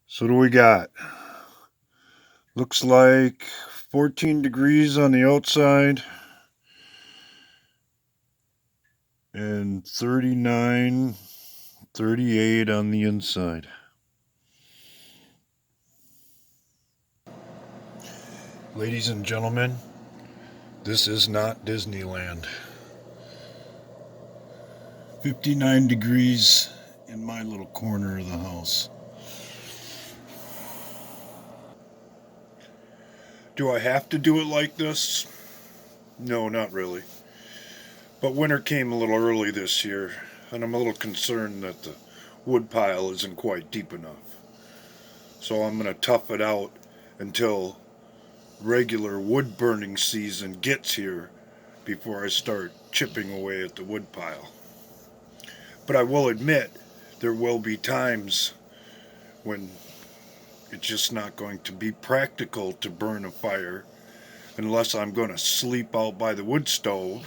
So what do we got? Looks like 14 degrees on the outside and 39, 38 on the inside. Ladies and gentlemen, this is not Disneyland. 59 degrees in my little corner of the house. Do I have to do it like this? No, not really. But winter came a little early this year, and I'm a little concerned that the wood pile isn't quite deep enough. So I'm going to tough it out until regular wood burning season gets here before I start chipping away at the wood pile. But I will admit, there will be times when it's just not going to be practical to burn a fire unless I'm going to sleep out by the wood stove,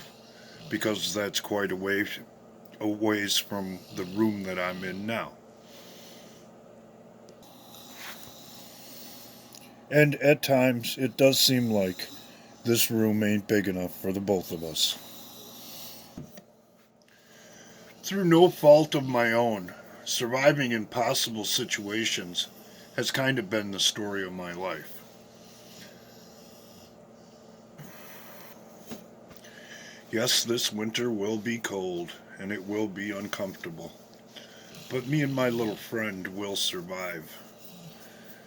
because that's quite a ways from the room that I'm in now. And at times, it does seem like this room ain't big enough for the both of us. Through no fault of my own, surviving impossible situations has kind of been the story of my life. Yes, this winter will be cold and it will be uncomfortable, but me and my little friend will survive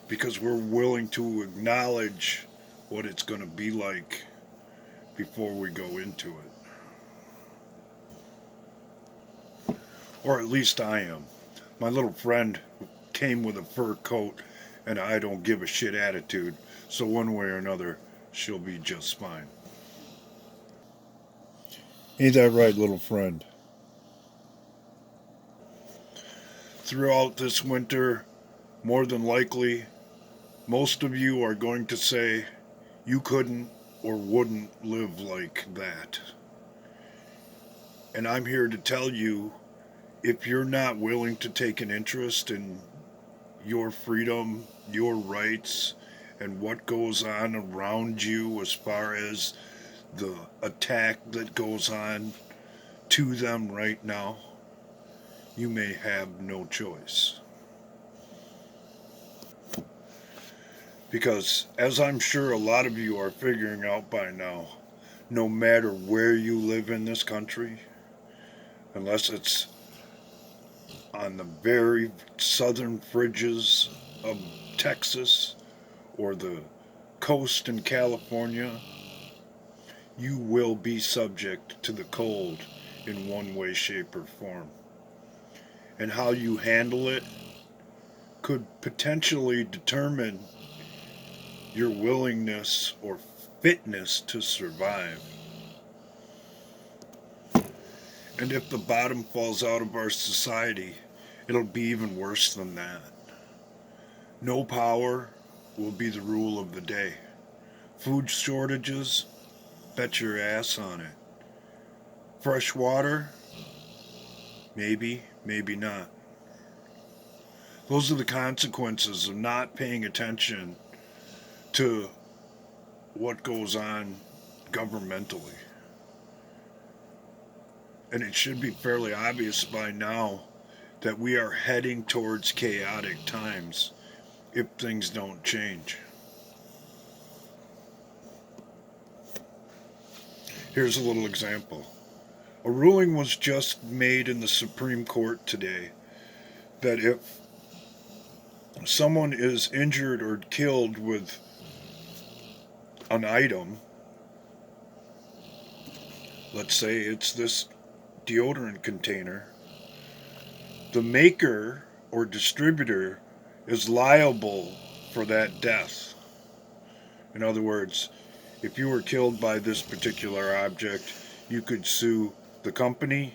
because we're willing to acknowledge what it's going to be like before we go into it. Or at least I am. My little friend came with a fur coat and I don't give a shit attitude, so one way or another, she'll be just fine. Ain't that right, little friend? Throughout this winter, more than likely, most of you are going to say you couldn't or wouldn't live like that. And I'm here to tell you, if you're not willing to take an interest in your freedom, your rights, and what goes on around you as far as the attack that goes on to them right now, you may have no choice. Because, as I'm sure a lot of you are figuring out by now, no matter where you live in this country, unless it's on the very southern fringes of Texas or the coast in California, you will be subject to the cold in one way, shape, or form. And how you handle it could potentially determine your willingness or fitness to survive. And if the bottom falls out of our society, it'll be even worse than that. No power will be the rule of the day. Food shortages, bet your ass on it. Fresh water, maybe, maybe not. Those are the consequences of not paying attention to what goes on governmentally. And it should be fairly obvious by now that we are heading towards chaotic times if things don't change. Here's a little example. A ruling was just made in the Supreme Court today that if someone is injured or killed with an item, let's say it's this deodorant container, the maker or distributor is liable for that death. In other words, if you were killed by this particular object, you could sue the company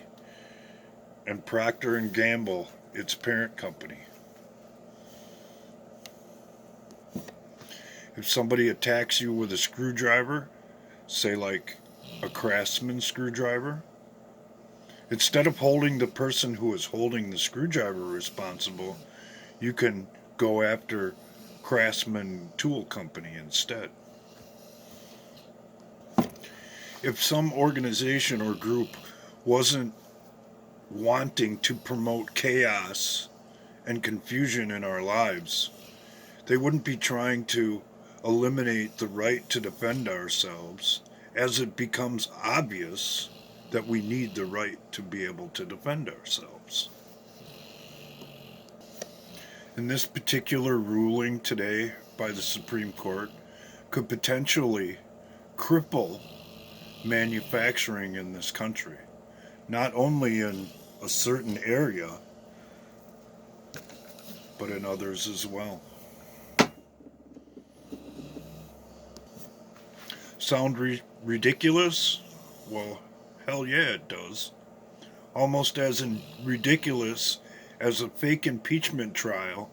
and Procter and Gamble, its parent company. If somebody attacks you with a screwdriver, say like a Craftsman screwdriver, instead of holding the person who is holding the screwdriver responsible, you can go after Craftsman Tool Company instead. If some organization or group wasn't wanting to promote chaos and confusion in our lives, they wouldn't be trying to eliminate the right to defend ourselves, as it becomes obvious that we need the right to be able to defend ourselves. And this particular ruling today by the Supreme Court could potentially cripple manufacturing in this country, not only in a certain area, but in others as well. Sound ridiculous? Well, hell yeah, it does. Almost as ridiculous as a fake impeachment trial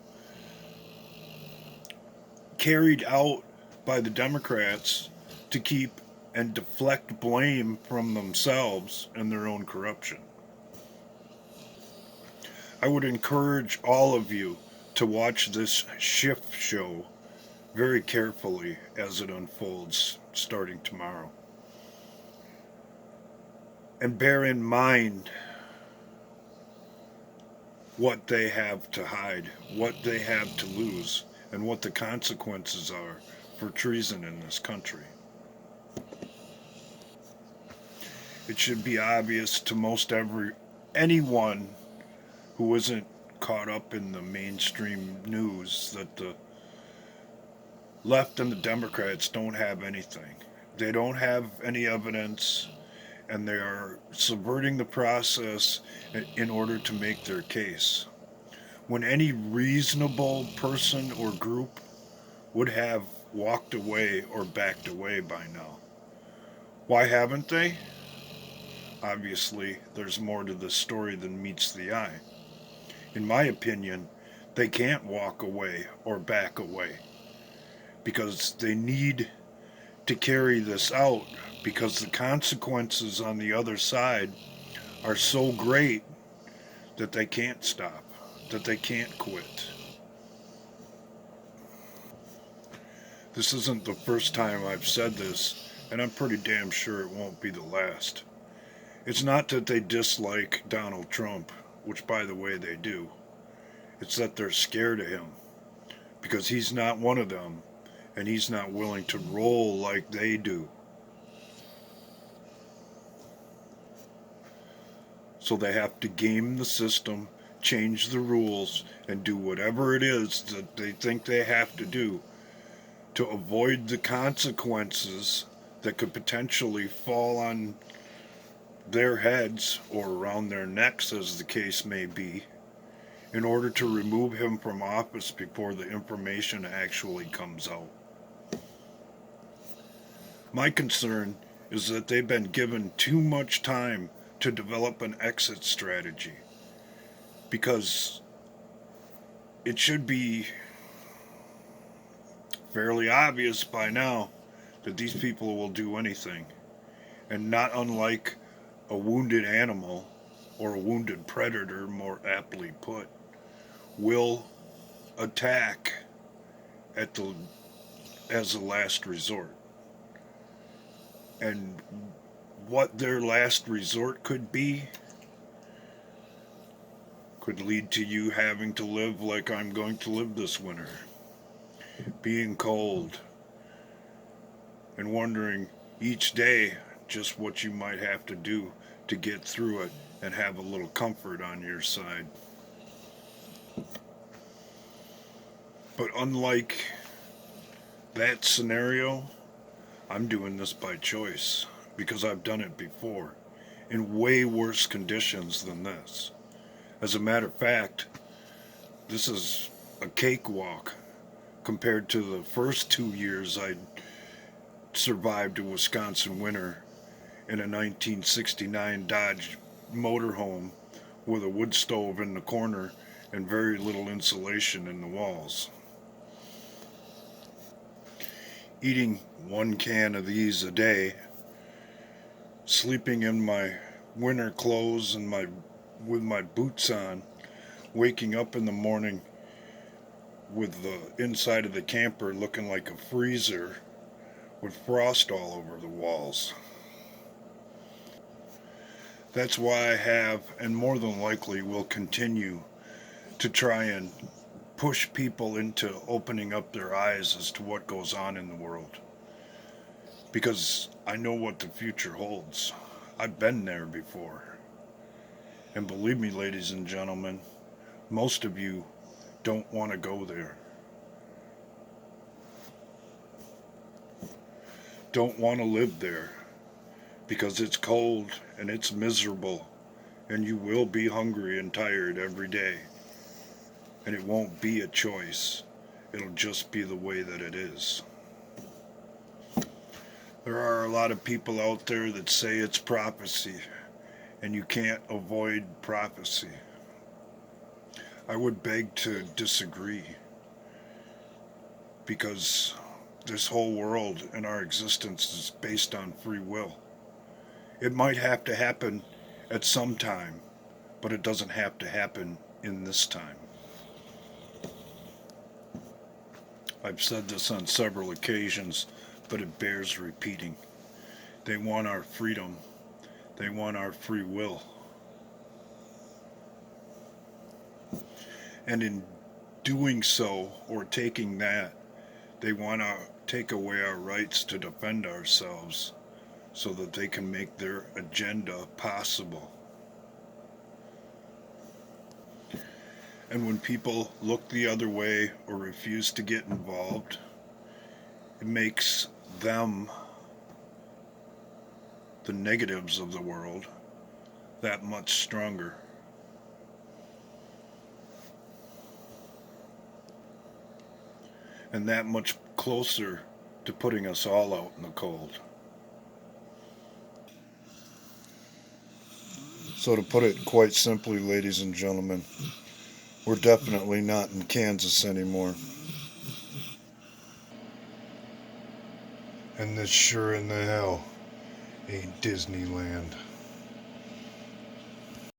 carried out by the Democrats to keep and deflect blame from themselves and their own corruption. I would encourage all of you to watch this shift show very carefully as it unfolds starting tomorrow. And bear in mind what they have to hide, what they have to lose, and what the consequences are for treason in this country. It should be obvious to anyone who isn't caught up in the mainstream news that the left and the Democrats don't have anything. They don't have any evidence, and they are subverting the process in order to make their case. When any reasonable person or group would have walked away or backed away by now. Why haven't they? Obviously, there's more to this story than meets the eye. In my opinion, they can't walk away or back away because they need to carry this out, because the consequences on the other side are so great that they can't stop, that they can't quit. This isn't the first time I've said this, and I'm pretty damn sure it won't be the last. It's not that they dislike Donald Trump, which by the way they do. It's that they're scared of him, because he's not one of them, and he's not willing to roll like they do. So they have to game the system, change the rules, and do whatever it is that they think they have to do to avoid the consequences that could potentially fall on their heads or around their necks, as the case may be, in order to remove him from office before the information actually comes out. My concern is that they've been given too much time to develop an exit strategy, because it should be fairly obvious by now that these people will do anything, and not unlike a wounded animal, or a wounded predator more aptly put, will attack as a last resort. And what their last resort could be could lead to you having to live like I'm going to live this winter. Being cold and wondering each day just what you might have to do to get through it and have a little comfort on your side. But unlike that scenario, I'm doing this by choice, because I've done it before in way worse conditions than this. As a matter of fact, this is a cakewalk compared to the first 2 years I survived a Wisconsin winter in a 1969 Dodge motorhome with a wood stove in the corner and very little insulation in the walls. Eating 1 can of these a day, sleeping in my winter clothes and with my boots on, waking up in the morning with the inside of the camper looking like a freezer with frost all over the walls. That's why I have, and more than likely will continue, to try and push people into opening up their eyes as to what goes on in the world. Because I know what the future holds. I've been there before. And believe me, ladies and gentlemen, most of you don't want to go there. Don't want to live there. Because it's cold and it's miserable. And you will be hungry and tired every day. And it won't be a choice. It'll just be the way that it is. There are a lot of people out there that say it's prophecy, and you can't avoid prophecy. I would beg to disagree, because this whole world and our existence is based on free will. It might have to happen at some time, but it doesn't have to happen in this time. I've said this on several occasions, but it bears repeating. They want our freedom. They want our free will. And in doing so, or taking that, they want to take away our rights to defend ourselves so that they can make their agenda possible. And when people look the other way or refuse to get involved, it makes them, the negatives of the world, that much stronger. And that much closer to putting us all out in the cold. So to put it quite simply, ladies and gentlemen, we're definitely not in Kansas anymore. And this sure in the hell ain't Disneyland.